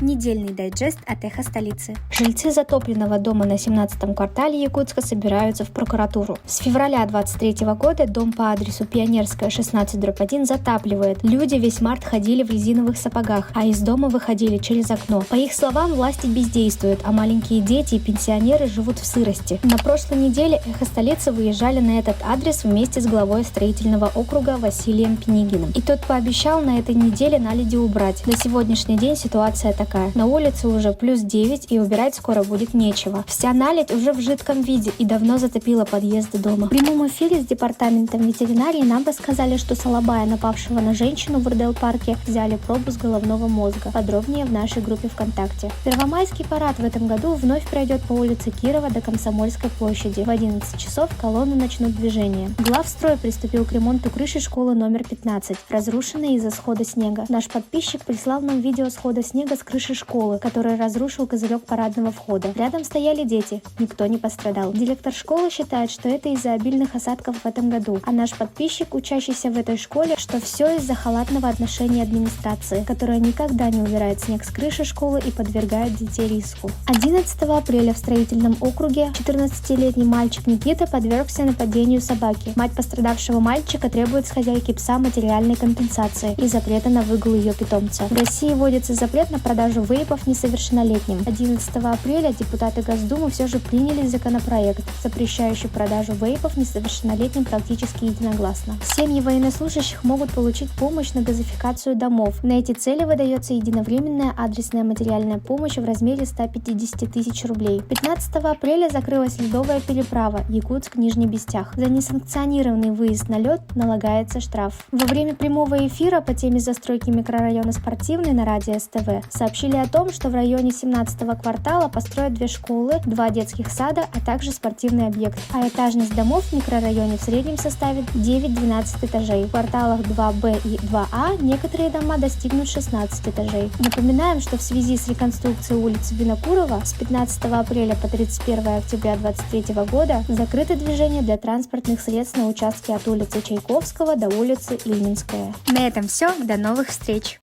Недельный дайджест от «Эхо столицы». Жильцы затопленного дома на 17-м квартале Якутска собираются в прокуратуру. С февраля 2023 года дом по адресу Пионерская, 16/1 затапливает. Люди весь март ходили в резиновых сапогах, а из дома выходили через окно. По их словам, власти бездействуют, а маленькие дети и пенсионеры живут в сырости. На прошлой неделе «Эхо столицы» выезжали на этот адрес вместе с главой строительного округа Василием Пенигиным. И тот пообещал на этой неделе наледи убрать. На сегодняшний день ситуация такая. На улице уже +9 и убирать скоро будет нечего. Вся наледь уже в жидком виде и давно затопила подъезды дома. В прямом эфире с департаментом ветеринарии нам рассказали, что Салабая, напавшего на женщину в Рдел-парке, взяли пробу с головного мозга. Подробнее в нашей группе ВКонтакте. Первомайский парад в этом году вновь пройдет по улице Кирова до Комсомольской площади. В 11 часов колонны начнут движение. Главстрой приступил к ремонту крыши школы номер 15, разрушенной из-за схода снега. Наш подписчик прислал нам видео схода снега с крыши школы, который разрушил козырек парадного входа. Рядом стояли дети, никто не пострадал. Директор школы считает, что это из-за обильных осадков в этом году, а наш подписчик, учащийся в этой школе, что все из-за халатного отношения администрации, которая никогда не убирает снег с крыши школы и подвергает детей риску. 11 апреля в строительном округе 14-летний мальчик Никита подвергся нападению собаки. Мать пострадавшего мальчика требует с хозяйки пса материальной компенсации и запрета на выгул ее питомца. В России вводится запрет на продажу вейпов несовершеннолетним. 11 апреля депутаты Госдумы все же приняли законопроект, запрещающий продажу вейпов несовершеннолетним практически единогласно. Семьи военнослужащих могут получить помощь на газификацию домов. На эти цели выдается единовременная адресная материальная помощь в размере 150 тысяч рублей. 15 апреля закрылась ледовая переправа Якутск-Нижний Бестях. За несанкционированный выезд на лед налагается штраф. Во время прямого эфира по теме застройки микрорайона Спортивный на радио СТВ сообщили о том, что в районе 17-го квартала построят 2 школы, 2 детских сада, а также спортивный объект. А этажность домов в микрорайоне в среднем составит 9-12 этажей. В кварталах 2Б и 2А некоторые дома достигнут 16 этажей. Напоминаем, что в связи с реконструкцией улицы Винокурова с 15 апреля по 31 октября 2023 года закрыто движение для транспортных средств на участке от улицы Чайковского до улицы Ленинская. На этом все. До новых встреч!